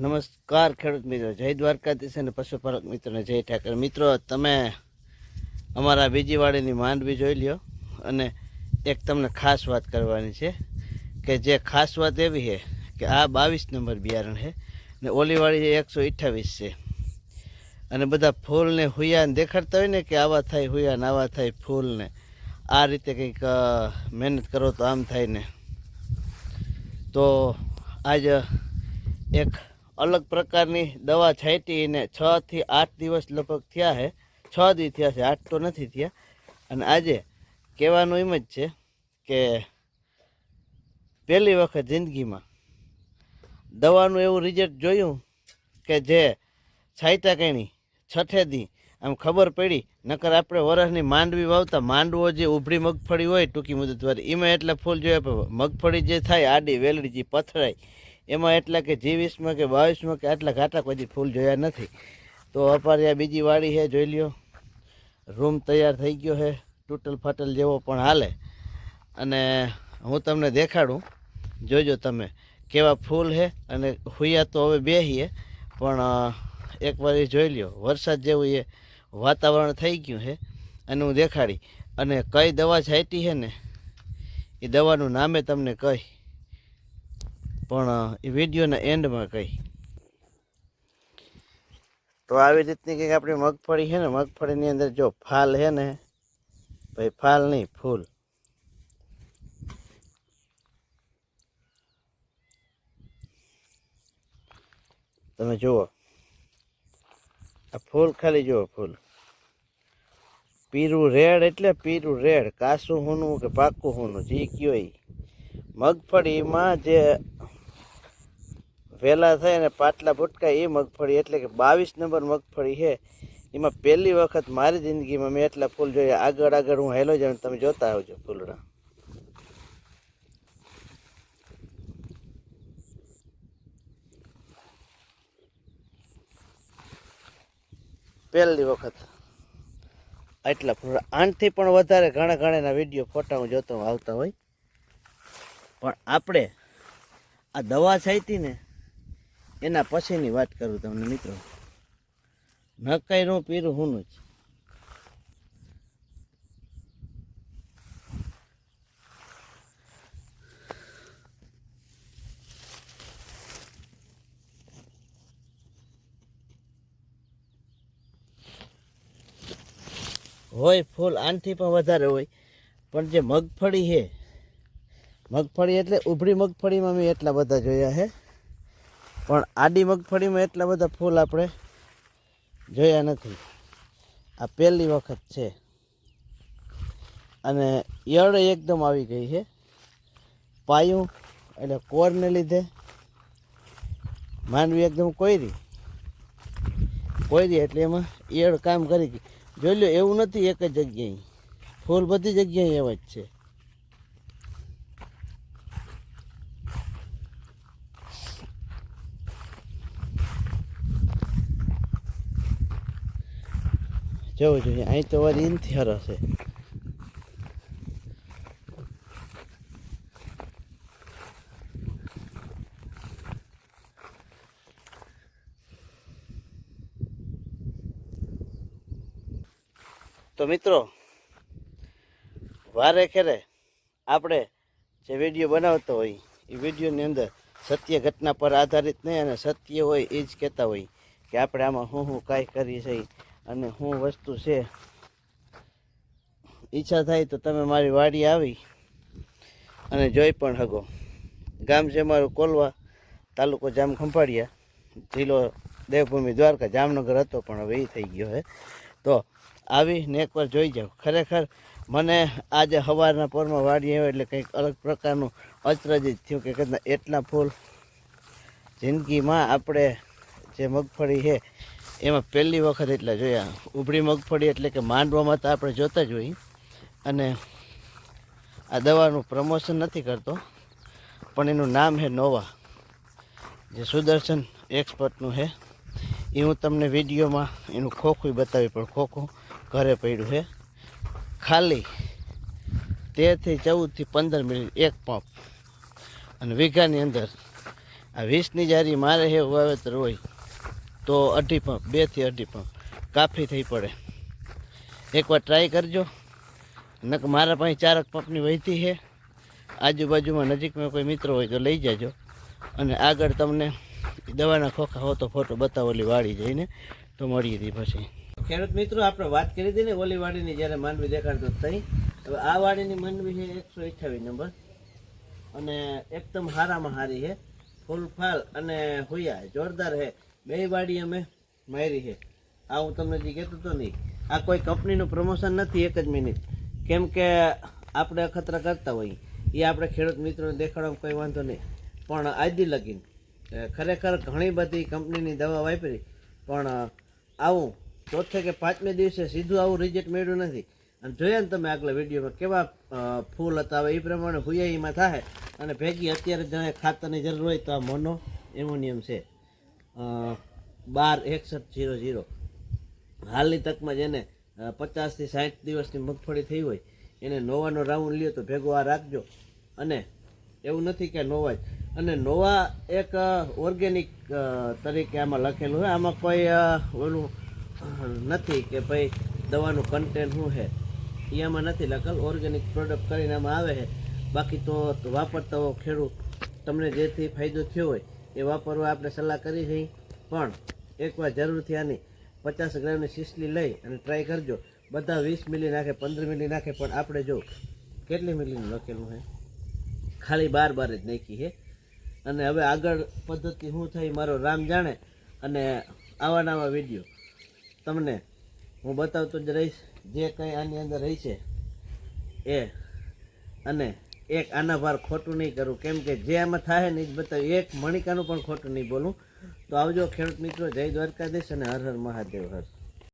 નમસ્કાર ખેડૂત મિત્રો, જય દ્વારકાધીશ અને પશુપાલક મિત્રોને જય ઠાકર. મિત્રો, તમે અમારા બીજી વાડીની માંડવી જોઈ લ્યો અને એક તમને ખાસ વાત કરવાની છે કે જે ખાસ વાત એવી છે કે આ 22 નંબર બિયારણ છે ને ઓલી વાળી 128 છે. અને બધા ફૂલને હુયાને દેખાડતા હોય ને કે આવા થાય હુયા ને આવા થાય ફૂલને, આ રીતે કંઈક મહેનત કરો તો આમ થાય ને. તો આજ એક અલગ પ્રકારની દવા છાંટીને 6 થી 8 દિવસ લગભગ થયા છે. 6 દી થયા છે, 8 તો નથી થયા. અને આજે કહેવાનું એમ જ છે કે પહેલી વખત જિંદગીમાં દવાનું એવું રિઝલ્ટ જોયું કે જે છાંટ્યા કંઈ છઠે દી આમ ખબર પડી. નકર આપણે વરસની માંડવી વાવતા, માંડવો જે ઉભરી મગફળી હોય ટૂંકી મુદતવાળી, એમાં એટલા ફૂલ જોયા. મગફળી જે થાય આડી વેલડી જે પથરાય એમાં એટલા કે 20માં કે 22માં કે આટલા ઘાટા કોઈ ફૂલ જોયા નથી. તો અમારે આ બીજી વાડી છે, જોઈ લ્યો. રૂમ તૈયાર થઈ ગયો છે, તૂટલ ફાટલ જેવો પણ હાલે. અને હું તમને દેખાડું, જોજો તમે કેવા ફૂલ છે. અને હુયા તો હવે બેહીએ પણ એકવાર એ જોઈ લ્યો. વરસાદ જેવું એ વાતાવરણ થઈ ગયું છે અને હું દેખાડી. અને કઈ દવા છાંટી છે ને એ દવાનું નામે તમને કહી, પણ એ વિડીયોના એન્ડમાં કહી. તો આવી રીતની કંઈક આપણી મગફળી છે ને, મગફળીની અંદર જો ફાલ છે ને ભાઈ, ફાલ નહીં ફૂલ. તમે જુઓ આ ફૂલ, ખાલી જુઓ ફૂલ. પીરું રેડ એટલે પીરું રેડ, કાસું હોનું કે પાકું હોનું જે કયો એ. મગફળીમાં જે વેલા થાય ને પાટલા ભૂટકાય એ મગફળી, એટલે કે 22 નંબર મગફળી છે. એમાં પહેલી વખત મારી જિંદગીમાં મેં એટલા ફૂલ જોયા. આગળ આગળ હું હેલો જાઉં, તમે જોતા આવજો ફૂલડા. પહેલી વખત આટલા ફૂલ. આનથી પણ વધારે ઘણા ઘણાના વિડીયો ફોટા હું જોતો આવતા હોય. પણ આપણે આ દવા છાંટી ને એના પછીની વાત કરું તમને મિત્રો. નકાઈનું પીરું હુંનું જ. હોય ફૂલ આનથી પણ વધારે હોય. પણ જે મગફળી છે, મગફળી એટલે ઉભરી મગફળીમાં મેં એટલા બધા જોયા છે, પણ આડી મગફળીમાં એટલા બધા ફૂલ આપણે જોયા નથી. આ પહેલી વખત છે. અને ઈયળ એકદમ આવી ગઈ છે. પાયું એટલે કોરને લીધે માંડવી એકદમ કોયરી એટલે એમાં ઈયળ કામ કરી ગઈ. જોઈ લો, એવું નથી એક જ જગ્યાએ, ફૂલ બધી જગ્યાએ એવા જ છે. જવું જોઈએ. અહીં તો વાર ઇનથી હરશે. તો મિત્રો, વારે ખેરે આપણે જે વિડીયો બનાવતો હોય એ વિડીયોની અંદર સત્ય ઘટના પર આધારિત નહીં, અને સત્ય હોય એ જ કહેતા હોય કે આપણે આમાં હું કાંઈ કરી છે અને શું વસ્તુ છે. ઈચ્છા થાય તો તમે મારી વાડી આવી અને જોઈ પણ શકો. ગામ છે મારું કોલવા, તાલુકો જામખંભાળિયા, જિલ્લો દેવભૂમિ દ્વારકા. જામનગર હતો પણ હવે એ થઈ ગયો છે. તો આવીને એકવાર જોઈ જાઓ. ખરેખર મને આજે સવારના પોરમાં વાડી આવ્યો એટલે કંઈક અલગ પ્રકારનું અચરજ થયું કે એટલા ફૂલ જિંદગીમાં આપણે જે મગફળી છે એમાં પહેલી વખત એટલા જોયા. ઉભરી મગફળી એટલે કે માંડવામાં તો આપણે જોતા જ હોઈએ. અને આ દવાનું પ્રમોશન નથી કરતો, પણ એનું નામ છે નોવા, જે સુદર્શન એક્સપર્ટનું છે. એ હું તમને વિડીયોમાં એનું ખોખું બતાવી, પણ ખોખું ઘરે પડ્યું છે. ખાલી 13 થી 14 થી 15 મિનિટ એક પંપ, અને વીઘાની અંદર આ 20ની જારી મારે હે વાવેતર હોય તો 2.5 પંપ 2 થી 2.5 પંપ કાફી થઈ પડે. એકવાર ટ્રાય કરજો. નક મારા પાસે 4 પંપની વહીતી છે. આજુબાજુમાં નજીકમાં કોઈ મિત્રો હોય તો લઈ જાજો. અને આગળ તમને દવાના ખોખા હો તો ફોટો બતાવો ઓલી વાડી જઈને તો મળી હતી. પછી ખેડૂત મિત્રો આપણે વાત કરી હતી ને ઓલી વાડીની જ્યારે માંડવી દેખાડતો તઈ. હવે આ વાડીની માંડવી છે 128 નંબર અને એકદમ હારામાં હારી છે. ફૂલ ફાલ અને હુયા જોરદાર છે. બે વાડી અમે મારી છે. આ હું તમને જે કહેતો હતો નહીં, આ કોઈ કંપનીનું પ્રમોશન નથી. એક જ મિનિટ, કેમ કે આપણે અખતરા કરતા હોઈએ એ આપણે ખેડૂત મિત્રોને દેખાડવામાં કોઈ વાંધો નહીં. પણ આજી લગીન ખરેખર ઘણી બધી કંપનીની દવા વાપરી પણ આવું ચોથે કે 5મે દિવસે સીધું આવું રિઝલ્ટ મળ્યું નથી. અને જોયા ને તમે આગલા વિડીયોમાં કેવા ફૂલ હતા. હવે એ પ્રમાણે હુયાઈમાં થાય અને ભેગી અત્યારે જાણે ખાતરની જરૂર હોય તો આ મોનો એમોનિયમ છે 126100. હાલની તકમાં જેને 50 થી 60 દિવસની મગફળી થઈ હોય એને નોવાનો રાઉન્ડ લ્યો તો ભેગો આ રાખજો. અને એવું નથી કે નોવા જ, અને નોવા એક ઓર્ગેનિક તરીકે આમાં લખેલું હોય. આમાં કોઈ ઓલું નથી કે ભાઈ દવાનું કન્ટેન્ટ શું છે એ આમાં નથી લખેલ. ઓર્ગેનિક પ્રોડક્ટ કરીને આમાં આવે છે. બાકી તો વાપરતા હો ખેડૂત તમને જેથી ફાયદો થયો હોય એ વાપરવા આપણે સલાહ કરી છે. પણ એકવાર જરૂરથી આની 50 ગ્રામની શીશલી લઈ અને ટ્રાય કરજો. બધા 20 મિલી નાખે 15 મિલી નાખે પણ આપણે જો કેટલી મિલીનું લખેલું છે, ખાલી 12 જ નાખી છે. અને હવે આગળ પદ્ધતિ શું થાય મારો રામ જાણે. અને આવા નવા વિડીયો તમને હું બતાવતો જ રહીશ. જે કંઈ આની અંદર રહી છે એ, અને એક આના ભાર ખોટું નહીં કરું, કેમ કે જે આમાં થાય ને એ જ બતાવ્યું. એક મણિકાનું પણ ખોટું નહીં બોલું. તો આવજો ખેડૂત મિત્રો. જય દ્વારકાધીશ અને હર હર મહાદેવ હર.